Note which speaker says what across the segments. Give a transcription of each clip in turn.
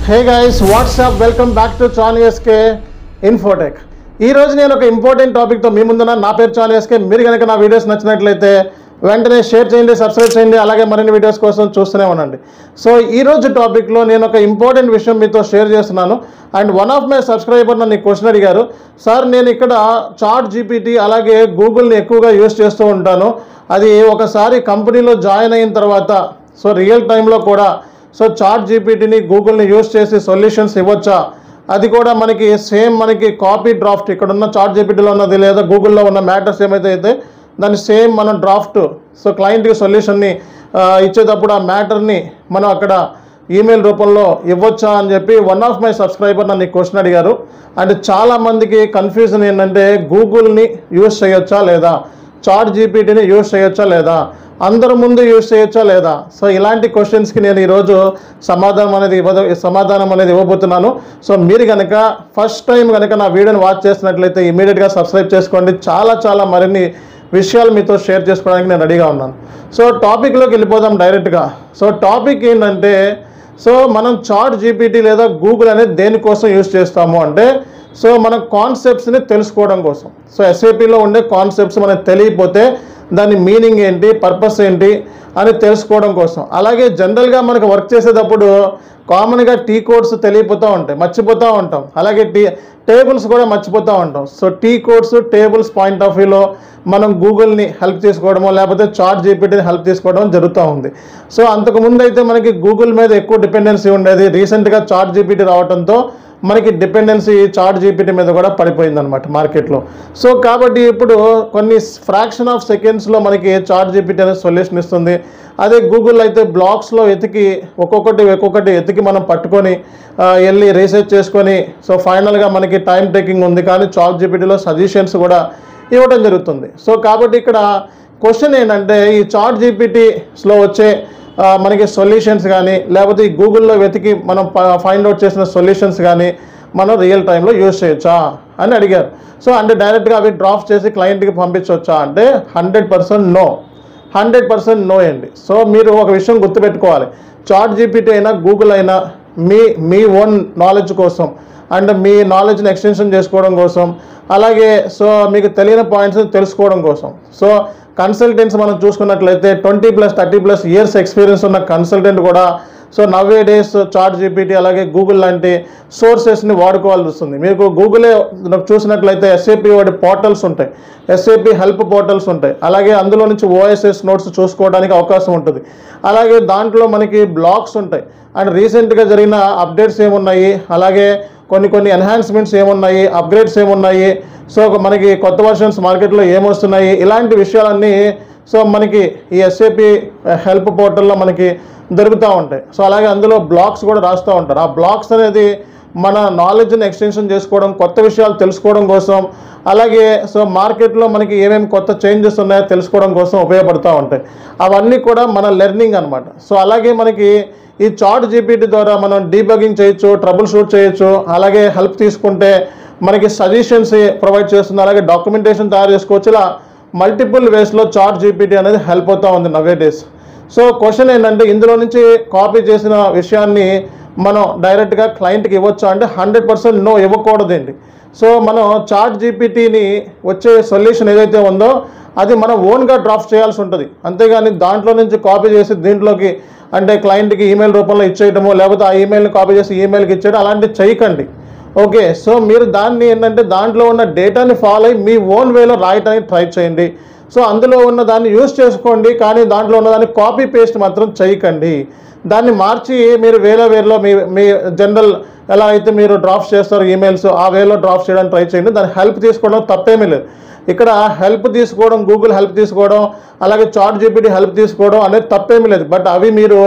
Speaker 1: Hey guys what's up welcome back to చాన్ఎస్కే Infotech. ఈరోజు నేను ఒక ఇంపార్టెంట్ టాపిక్తో మీ ముందున్న. నా పేరు చాన్ఎస్కే. మీరు కనుక నా వీడియోస్ నచ్చినట్లయితే వెంటనే షేర్ చేయండి, సబ్స్క్రైబ్ చేయండి, అలాగే మరిన్ని వీడియోస్ కోసం చూస్తూనే ఉండండి. సో ఈరోజు టాపిక్లో నేను ఒక ఇంపార్టెంట్ విషయం మీతో షేర్ చేస్తున్నాను. And one of my subscriber నన్ను క్వశ్చన్ అడిగారు, సార్ నేను ఇక్కడ చాట్ జీపీటీ అలాగే గూగుల్ని ఎక్కువగా యూస్ చేస్తూ ఉంటాను. అది ఒకసారి కంపెనీలో జాయిన్ అయిన తర్వాత సో రియల్ టైంలో కూడా సో చాట్ జీపీటీని గూగుల్ని యూస్ చేసి సొల్యూషన్స్ ఇవ్వచ్చా, అది కూడా మనకి సేమ్ మనకి కాపీ డ్రాఫ్ట్ ఇక్కడ ఉన్న చాట్ జీపీటీలో ఉన్నది లేదా గూగుల్లో ఉన్న మ్యాటర్స్ ఏమైతే అయితే దాన్ని సేమ్ మనం డ్రాఫ్ట్ సో క్లయింట్కి సొల్యూషన్ని ఇచ్చేటప్పుడు ఆ మ్యాటర్ని మనం అక్కడ ఈమెయిల్ రూపంలో ఇవ్వచ్చా అని చెప్పి వన్ ఆఫ్ మై సబ్స్క్రైబర్ నన్ను క్వశ్చన్ అడిగారు. అండ్ చాలామందికి కన్ఫ్యూజన్ ఏంటంటే గూగుల్ని యూస్ చేయొచ్చా లేదా, చాట్ జీపీటీని యూస్ చేయొచ్చా లేదా, అందరి ముందు యూస్ చేయొచ్చా లేదా. సో ఇలాంటి క్వశ్చన్స్కి నేను ఈరోజు సమాధానం అనేది ఇవ్వబోతున్నాను. సో మీరు కనుక ఫస్ట్ టైం కనుక నా వీడియోని వాచ్ చేసినట్లయితే ఇమీడియట్గా సబ్స్క్రైబ్ చేసుకోండి. చాలా మరిన్ని విషయాలు మీతో షేర్ చేసుకోవడానికి నేను రెడీగా ఉన్నాను. సో టాపిక్లోకి వెళ్ళిపోదాం డైరెక్ట్గా. సో టాపిక్ ఏంటంటే సో మనం చాట్ జీపీటీ లేదా గూగుల్ అనేది దేనికోసం యూస్ చేస్తాము అంటే సో మన కాన్సెప్ట్స్ని తెలుసుకోవడం కోసం. సో ఎస్ఏపీలో ఉండే కాన్సెప్ట్స్ మనకు తెలియకపోతే దాని మీనింగ్ ఏంటి, పర్పస్ ఏంటి అని తెలుసుకోవడం కోసం. అలాగే జనరల్గా మనకు వర్క్ చేసేటప్పుడు కామన్గా టీ కోడ్స్ తెలియపోతూ ఉంటాయి, మర్చిపోతూ ఉంటాం. అలాగే టేబుల్స్ కూడా మర్చిపోతూ ఉంటాం. So T codes tables point of వ్యూలో మనం గూగుల్ని హెల్ప్ తీసుకోవడమో లేకపోతే చాట్ జీపీటీని హెల్ప్ తీసుకోవడం జరుగుతూ ఉంది. సో అంతకుముందు అయితే మనకి గూగుల్ మీద ఎక్కువ డిపెండెన్సీ ఉండేది. రీసెంట్గా చాట్ జీపీటీ రావడంతో మనకి డిపెండెన్సీ చాట్ జీపీటీ మీద కూడా పడిపోయిందనమాట మార్కెట్లో. సో కాబట్టి ఇప్పుడు కొన్ని ఫ్రాక్షన్ ఆఫ్ సెకండ్స్లో మనకి చాట్ జీపీటీ అనేది సొల్యూషన్ ఇస్తుంది. అదే గూగుల్ అయితే బ్లాగ్స్లో ఒక్కొక్కటి ఎతికి మనం పట్టుకొని వెళ్ళి రీసెర్చ్ చేసుకొని సో ఫైనల్గా మనకి టైం టేకింగ్ ఉంది. కానీ చాట్ జీపీటీలో సజెషన్స్ కూడా ఇవ్వడం జరుగుతుంది. సో కాబట్టి ఇక్కడ క్వశ్చన్ ఏంటంటే ఈ చాట్ జీపీటీస్లో వచ్చే మనకి సొల్యూషన్స్ కానీ లేకపోతే ఈ గూగుల్లో వెతికి మనం ఫైండ్ అవుట్ చేసిన సొల్యూషన్స్ కానీ మనం రియల్ టైంలో యూజ్ చేయొచ్చా అని అడిగారు. సో అంటే డైరెక్ట్గా అవి డ్రాఫ్ట్ చేసి క్లయింట్కి పంపించవచ్చా అంటే 100% నో. 100% నో అండి. సో మీరు ఒక విషయం గుర్తుపెట్టుకోవాలి, చాట్ జీపీటీ అయినా గూగుల్ అయినా మీ ఓన్ నాలెడ్జ్ కోసం అండ్ మీ నాలెడ్జ్ని ఎక్స్టెన్షన్ చేసుకోవడం కోసం అలాగే సో మీకు తెలియని పాయింట్స్ని తెలుసుకోవడం కోసం. సో కన్సల్టెంట్స్ మనం చూసుకున్నట్లయితే 20+ 30+ ఇయర్స్ ఎక్స్పీరియన్స్ ఉన్న కన్సల్టెంట్ కూడా సో నవ్వే డేస్ చాట్ జీపీటీ అలాగే గూగుల్ లాంటి సోర్సెస్ని వాడుకోవాల్సి వస్తుంది. మీకు గూగులే చూసినట్లయితే ఎస్ఏపీ వాడి పోర్టల్స్ ఉంటాయి, ఎస్ఏపీ హెల్ప్ పోర్టల్స్ ఉంటాయి. అలాగే అందులో నుంచి ఓఎస్ఎస్ నోట్స్ చూసుకోవడానికి అవకాశం ఉంటుంది. అలాగే దాంట్లో మనకి బ్లాగ్స్ ఉంటాయి అండ్ రీసెంట్గా జరిగిన అప్డేట్స్ ఏమున్నాయి, అలాగే కొన్ని ఎన్హాన్స్మెంట్స్ ఏమున్నాయి, అప్గ్రేడ్స్ ఏమున్నాయి, సో మనకి కొత్త వర్షన్స్ మార్కెట్లో ఏమొస్తున్నాయి, ఇలాంటి విషయాలన్నీ సో మనకి ఈ ఎస్ఏపీ హెల్ప్ పోర్టల్లో మనకి దొరుకుతూ ఉంటాయి. సో అలాగే అందులో బ్లాగ్స్ కూడా రాస్తూ ఉంటారు. ఆ బ్లాగ్స్ అనేది మన నాలెడ్జ్ని ఎక్స్టెన్షన్ చేసుకోవడం, కొత్త విషయాలు తెలుసుకోవడం కోసం, అలాగే సో మార్కెట్లో మనకి ఏమేమి కొత్త చేంజెస్ ఉన్నాయో తెలుసుకోవడం కోసం ఉపయోగపడుతూ ఉంటాయి. అవన్నీ కూడా మన లెర్నింగ్ అనమాట. సో అలాగే మనకి ఈ చాట్ జీపీటీ ద్వారా మనం డీబగింగ్ చేయొచ్చు, ట్రబుల్ షూట్ చేయొచ్చు, అలాగే హెల్ప్ తీసుకుంటే మనకి సజెషన్స్ ప్రొవైడ్ చేస్తుంది, అలాగే డాక్యుమెంటేషన్ తయారు చేసుకోవచ్చు. ఇలా మల్టిపుల్ వేస్లో చాట్ జీపీటీ అనేది హెల్ప్ అవుతూ ఉంది నవ్వే డేస్. సో క్వశ్చన్ ఏంటంటే ఇందులో నుంచి కాపీ చేసిన విషయాన్ని మనం డైరెక్ట్గా క్లయింట్కి ఇవ్వచ్చా అంటే 100% నో, ఇవ్వకూడదండి. సో మనం చాట్ జీపీటీని వచ్చే సొల్యూషన్ ఏదైతే ఉందో అది మనం ఓన్గా డ్రాఫ్ట్ చేయాల్సి ఉంటుంది. అంతేగాని దాంట్లో నుంచి కాపీ చేసి దీంట్లోకి అంటే క్లయింట్కి ఈమెయిల్ రూపంలో ఇచ్చేయడము లేకపోతే ఆ ఈమెయిల్ని కాపీ చేసి ఈమెయిల్కి ఇచ్చేయడం అలాంటివి చేయకండి. ఓకే, సో మీరు దాన్ని ఏంటంటే దాంట్లో ఉన్న డేటాని ఫాలో అయ్యి మీ ఓన్ వేలో రాయటానికి ట్రై చేయండి. సో అందులో ఉన్న దాన్ని యూజ్ చేసుకోండి, కానీ దాంట్లో ఉన్న దాన్ని కాపీ పేస్ట్ మాత్రం చేయకండి. దాన్ని మార్చి మీరు వేలో మీ జనరల్ ఎలా అయితే మీరు డ్రాఫ్ట్ చేస్తారో ఈమెయిల్స్ ఆ వేలో డ్రాఫ్ట్ చేయడానికి ట్రై చేయండి. దాన్ని హెల్ప్ తీసుకోవడం తప్పేమీ లేదు. ఇక్కడ హెల్ప్ తీసుకోవడం, గూగుల్ హెల్ప్ తీసుకోవడం అలాగే చాట్ జీపీటీ హెల్ప్ తీసుకోవడం అనేది తప్పేమీ లేదు. బట్ అవి మీరు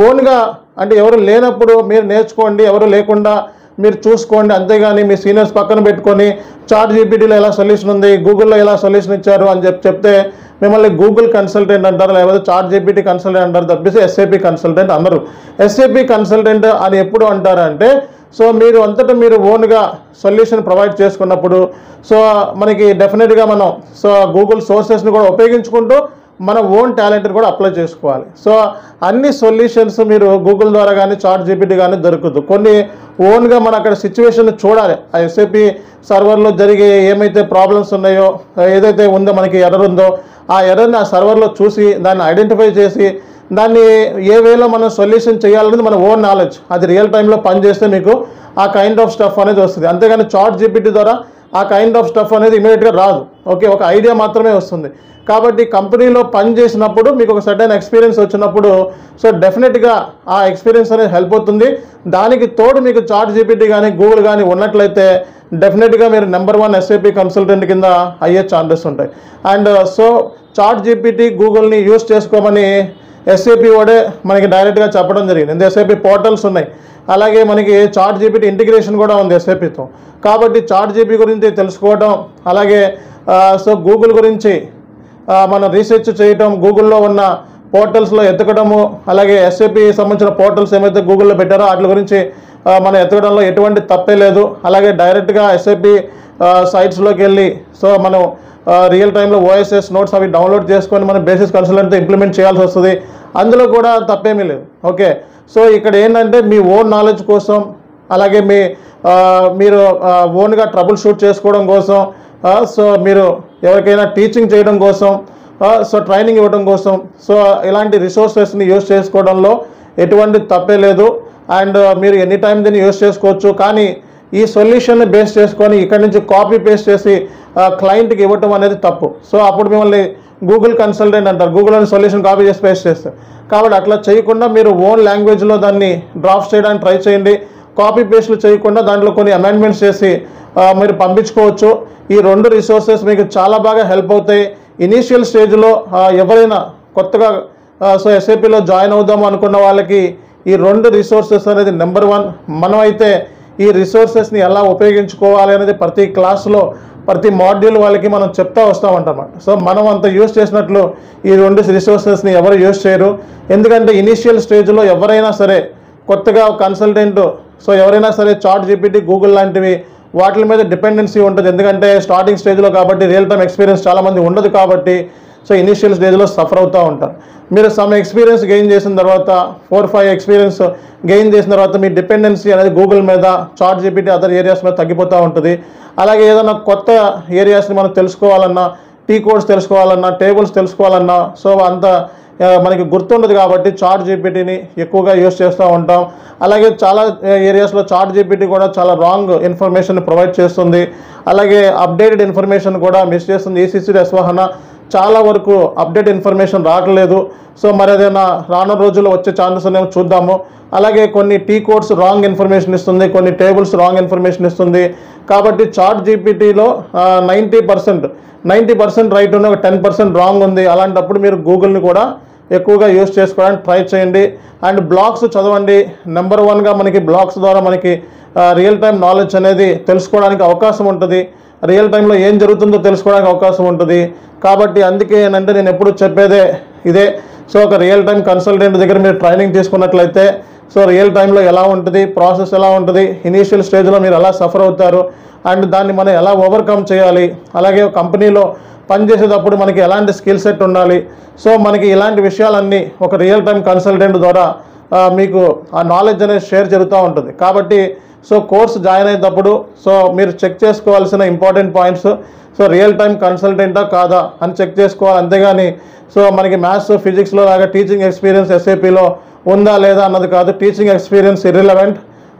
Speaker 1: ఓన్గా అంటే ఎవరు లేనప్పుడు మీరు నేర్చుకోండి, ఎవరు లేకుండా మీరు చూసుకోండి. అంతేగాని మీ సీనియర్స్ పక్కన పెట్టుకొని చాట్ జీపీటీలో ఎలా సొల్యూషన్ ఉంది, గూగుల్లో ఎలా సొల్యూషన్ ఇచ్చారు అని చెప్తే మిమ్మల్ని గూగుల్ కన్సల్టెంట్ అంటారు, లేకపోతే చాట్ జీపీటీ కన్సల్టెంట్ అంటారు తప్పిస్తే ఎస్ఏపీ కన్సల్టెంట్ అన్నారు. ఎస్ఏపీ కన్సల్టెంట్ అని ఎప్పుడు అంటారంటే సో మీరు అంతటా మీరు ఓన్గా సొల్యూషన్ ప్రొవైడ్ చేసుకున్నప్పుడు సో మనకి డెఫినెట్గా మనం సో గూగుల్ సోర్సెస్ని కూడా ఉపయోగించుకుంటూ మన ఓన్ టాలెంట్ని కూడా అప్లై చేసుకోవాలి. సో అన్ని సొల్యూషన్స్ మీరు గూగుల్ ద్వారా కానీ చాట్ జీపీటీ కానీ దొరుకుతుంది. కొన్ని ఓన్గా మనం అక్కడ సిచ్యువేషన్ చూడాలి. ఆ ఎస్ఏపి సర్వర్లో జరిగే ఏమైతే ప్రాబ్లమ్స్ ఉన్నాయో, ఏదైతే ఉందో మనకి ఎర్రర్ ఉందో ఆ ఎర్రర్ని ఆ సర్వర్లో చూసి దాన్ని ఐడెంటిఫై చేసి దాన్ని ఏ వేలో మనం సొల్యూషన్ చేయాలనేది మన ఓన్ నాలెడ్జ్. అది రియల్ టైంలో పనిచేస్తే మీకు ఆ కైండ్ ఆఫ్ స్టఫ్ అనేది వస్తుంది. అంతేగాని చాట్ జీపీటీ ద్వారా ఆ కైండ్ ఆఫ్ స్టఫ్ అనేది ఇమీడియట్గా రాదు. ఓకే, ఒక ఐడియా మాత్రమే వస్తుంది. కాబట్టి కంపెనీలో పని చేసినప్పుడు మీకు ఒక సర్టెన్ ఎక్స్పీరియన్స్ వచ్చినప్పుడు సో డెఫినెట్గా ఆ ఎక్స్పీరియన్స్ అనేది హెల్ప్ అవుతుంది. దానికి తోడు మీకు చాట్ జీపీటీ కానీ గూగుల్ కానీ ఉన్నట్లయితే డెఫినెట్గా మీరు నెంబర్ 1 ఎస్ఏపి కన్సల్టెంట్ కింద అయ్యే ఛాన్సెస్ ఉంటాయి. అండ్ సో చాట్ జీపీటీ గూగుల్ని యూస్ చేసుకోమని ఎస్ఏపి వాడే మనకి డైరెక్ట్గా చెప్పడం జరిగింది. ఎస్ఏపి పోర్టల్స్ ఉన్నాయి, అలాగే మనకి చాట్ జీపీటీ ఇంటిగ్రేషన్ కూడా ఉంది ఎస్ఏపితో. కాబట్టి చాట్ జీపీ గురించి తెలుసుకోవడం, అలాగే సో గూగుల్ గురించి మనం రీసెర్చ్ చేయటం, గూగుల్లో ఉన్న పోర్టల్స్లో ఎతకడము, అలాగే ఎస్ఏపి సంబంధించిన పోర్టల్స్ ఏమైతే గూగుల్లో పెట్టారో వాటి గురించి మనం ఎతకడంలో ఎటువంటి తప్పే లేదు. అలాగే డైరెక్ట్గా ఎస్ఏపి సైట్స్లోకి వెళ్ళి సో మనం రియల్ టైంలో ఓఎస్ఎస్ నోట్స్ అవి డౌన్లోడ్ చేసుకొని మనం బేసిస్ కన్సల్టెంట్తో ఇంప్లిమెంట్ చేయాల్సి వస్తుంది. అందులో కూడా తప్పేమీ లేదు. ఓకే, సో ఇక్కడ ఏంటంటే మీ ఓన్ నాలెడ్జ్ కోసం, అలాగే మీరు ఓన్గా ట్రబుల్ షూట్ చేసుకోవడం కోసం, సో మీరు ఎవరికైనా టీచింగ్ చేయడం కోసం, సో ట్రైనింగ్ ఇవ్వడం కోసం, సో ఇలాంటి రిసోర్సెస్ని యూజ్ చేసుకోవడంలో ఎటువంటి తప్పే లేదు. అండ్ మీరు ఎనీ టైం దీన్ని యూజ్ చేసుకోవచ్చు. కానీ ఈ సొల్యూషన్ని బేస్ చేసుకొని ఇక్కడి నుంచి కాపీ పేస్ట్ చేసి క్లయింట్కి ఇవ్వటం అనేది తప్పు. సో అప్పుడు మిమ్మల్ని గూగుల్ కన్సల్టెంట్ అంటారు, గూగుల్ అని సొల్యూషన్ కాపీ చేసి పేస్ట్ చేస్తారు. కాబట్టి అట్లా చేయకుండా మీరు ఓన్ లాంగ్వేజ్లో దాన్ని డ్రాఫ్ట్ చేయడానికి ట్రై చేయండి. కాపీ పేస్ట్లు చేయకుండా దాంట్లో కొన్ని అమెండ్మెంట్స్ చేసి మీరు పంపించుకోవచ్చు. ఈ 2 రిసోర్సెస్ మీకు చాలా బాగా హెల్ప్ అవుతాయి. ఇనీషియల్ స్టేజ్లో ఎవరైనా కొత్తగా సో ఎస్ఏపిలో జాయిన్ అవుదాము అనుకున్న వాళ్ళకి ఈ 2 రిసోర్సెస్ అనేది నెంబర్ 1. మనం అయితే ఈ రిసోర్సెస్ని ఎలా ఉపయోగించుకోవాలి అనేది ప్రతి క్లాస్లో ప్రతి మాడ్యూల్ వాళ్ళకి మనం చెప్తా వస్తామంటన్నమాట. సో మనం అంత యూజ్ చేసినట్లు ఈ 2 రిసోర్సెస్ని ఎవరు యూజ్ చేయరు. ఎందుకంటే ఇనీషియల్ స్టేజ్లో ఎవరైనా సరే కొత్తగా కన్సల్టెంట్ సో ఎవరైనా సరే చాట్ జీపీటీ గూగుల్ లాంటివి వాటి మీద డిపెండెన్సీ ఉంటుంది. ఎందుకంటే స్టార్టింగ్ స్టేజ్లో కాబట్టి రియల్ టైమ్ ఎక్స్పీరియన్స్ చాలామంది ఉండదు. కాబట్టి సో ఇనీషియల్ స్టేజ్లో సఫర్ అవుతూ ఉంటారు. మీరు సమ్ ఎక్స్పీరియన్స్ గెయిన్ చేసిన తర్వాత 4-5 ఎక్స్పీరియన్స్ గెయిన్ చేసిన తర్వాత మీ డిపెండెన్సీ అనేది గూగుల్ మీద, చాట్ జీపీటీ అదర్ ఏరియాస్ మీద తగ్గిపోతూ ఉంటుంది. అలాగే ఏదైనా కొత్త ఏరియాస్ని మనం తెలుసుకోవాలన్నా, టీ కోడ్స్ తెలుసుకోవాలన్నా, టేబుల్స్ తెలుసుకోవాలన్నా సో అంత మనకి గుర్తుండదు. కాబట్టి చాట్ జీపీటీని ఎక్కువగా యూజ్ చేస్తూ ఉంటాం. అలాగే చాలా ఏరియాస్లో చాట్ జీపీటీ కూడా చాలా రాంగ్ ఇన్ఫర్మేషన్ ప్రొవైడ్ చేస్తుంది. అలాగే అప్డేటెడ్ ఇన్ఫర్మేషన్ కూడా మిస్ చేస్తుంది. ECC ఎస్వాహన చాలా వరకు అప్డేట్ ఇన్ఫర్మేషన్ రావట్లేదు. సో మరి అదేనా రానున్న రోజుల్లో వచ్చే ఛాన్సెస్ అనేవి చూద్దాము. అలాగే కొన్ని టీ కోడ్స్ రాంగ్ ఇన్ఫర్మేషన్ ఇస్తుంది, కొన్ని టేబుల్స్ రాంగ్ ఇన్ఫర్మేషన్ ఇస్తుంది. కాబట్టి చాట్ జీపీటీలో 90% రైట్ ఉంది, ఒక 10% రాంగ్ ఉంది. అలాంటప్పుడు మీరు గూగుల్ని కూడా ఎక్కువగా యూజ్ చేసుకోవడానికి ట్రై చేయండి. అండ్ బ్లాగ్స్ చదవండి. నెంబర్ 1గా మనకి బ్లాగ్స్ ద్వారా మనకి రియల్ టైం నాలెడ్జ్ అనేది తెలుసుకోవడానికి అవకాశం ఉంటుంది. రియల్ టైంలో ఏం జరుగుతుందో తెలుసుకోవడానికి అవకాశం ఉంటుంది. కాబట్టి అందుకే ఏంటంటే నేను ఎప్పుడు చెప్పేదే ఇదే. సో ఒక రియల్ టైం కన్సల్టెంట్ దగ్గర మీరు ట్రైనింగ్ తీసుకున్నట్లయితే సో రియల్ టైంలో ఎలా ఉంటుంది, ప్రాసెస్ ఎలా ఉంటుంది, ఇనీషియల్ స్టేజ్లో మీరు ఎలా సఫర్ అవుతారు, అండ్ దాన్ని మనం ఎలా ఓవర్కమ్ చేయాలి, అలాగే కంపెనీలో పనిచేసేటప్పుడు మనకి ఎలాంటి స్కిల్ సెట్ ఉండాలి. సో మనకి ఇలాంటి విషయాలన్నీ ఒక రియల్ టైం కన్సల్టెంట్ ద్వారా మీకు ఆ నాలెడ్జ్ అనేది షేర్ జరుగుతూ ఉంటుంది. కాబట్టి సో కోర్స్ జాయిన్ అయ్యేటప్పుడు సో మీరు చెక్ చేసుకోవాల్సిన important points so real time కన్సల్టెంటా కాదా అని చెక్ చేసుకోవాలి. అంతేగాని సో మనకి మ్యాథ్స్ ఫిజిక్స్లో లాగా టీచింగ్ ఎక్స్పీరియన్స్ ఎస్ఏపిలో ఉందా లేదా అన్నది కాదు. Teaching experience irrelevant.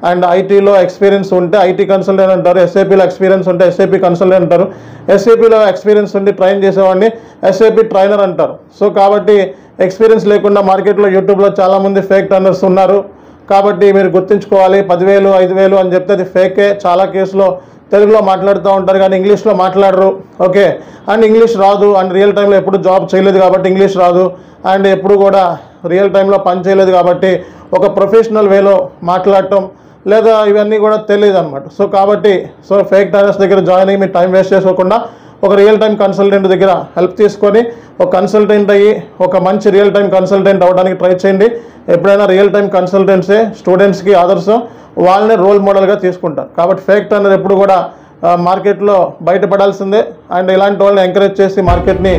Speaker 1: అండ్ ఐటీలో ఎక్స్పీరియన్స్ ఉంటే ఐటీ కన్సల్టెంట్ అంటారు, ఎస్ఏపిలో ఎక్స్పీరియన్స్ ఉంటే ఎస్ఏపి కన్సల్టెంట్ అంటారు, ఎస్ఏపిలో ఎక్స్పీరియన్స్ ఉండి ట్రైన్ చేసేవాడిని ఎస్ఏపి ట్రైనర్ అంటారు. సో కాబట్టి ఎక్స్పీరియన్స్ లేకుండా మార్కెట్లో యూట్యూబ్లో చాలామంది ఫేక్ ట్రైనర్స్ ఉన్నారు. కాబట్టి మీరు గుర్తుంచుకోవాలి. 10,000 5,000 అని చెప్తే అది ఫేకే. చాలా కేసులో తెలుగులో మాట్లాడుతూ ఉంటారు కానీ ఇంగ్లీష్లో మాట్లాడరు. ఓకే, అండ్ ఇంగ్లీష్ రాదు, అండ్ రియల్ టైంలో ఎప్పుడు జాబ్ చేయలేదు కాబట్టి ఇంగ్లీష్ రాదు, అండ్ ఎప్పుడు కూడా రియల్ టైంలో పని చేయలేదు కాబట్టి ఒక ప్రొఫెషనల్ వేలో మాట్లాడటం లేదా ఇవన్నీ కూడా తెలియదు అనమాట. సో కాబట్టి సో ఫేక్ ట్రైనర్స్ దగ్గర జాయిన్ అయ్యి మీరు టైం వేస్ట్ చేసుకోకుండా ఒక రియల్ టైం కన్సల్టెంట్ దగ్గర హెల్ప్ తీసుకొని ఒక కన్సల్టెంట్ అయ్యి ఒక మంచి రియల్ టైం కన్సల్టెంట్ అవ్వడానికి ట్రై చేయండి. ఎప్పుడైనా రియల్ టైం కన్సల్టెంట్సే స్టూడెంట్స్కి ఆదర్శం, వాళ్ళనే రోల్ మోడల్గా తీసుకుంటారు. కాబట్టి ఫేక్ ట్రైనర్ ఎప్పుడు కూడా మార్కెట్లో బయటపడాల్సిందే. అండ్ ఇలాంటి వాళ్ళని ఎంకరేజ్ చేసి మార్కెట్ని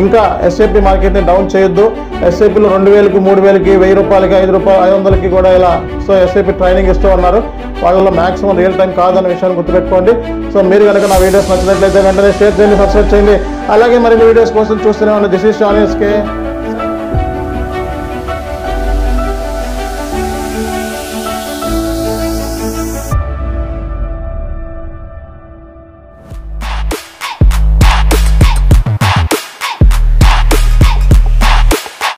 Speaker 1: ఇంకా ఎస్ఐపి మార్కెట్ని డౌన్ చేయొద్దు. ఎస్ఐపిలో 2000కి 3000కి 1000 రూపాయలకి 500కి కూడా ఇలా సో ఎస్ఐపి ట్రైనింగ్ ఇస్తూ ఉన్నారు. వాళ్ళలో మ్యాక్సిమం రియల్ టైం కాదన్న విషయాన్ని గుర్తుపెట్టుకోండి. సో మీరు కనుక నా వీడియోస్ నచ్చినట్లయితే వెంటనే షేర్ చేయండి, సబ్స్క్రైబ్ చేయండి. అలాగే మరిన్ని వీడియోస్ కోసం చూస్తూనే ఉండండి. This is Shan SK.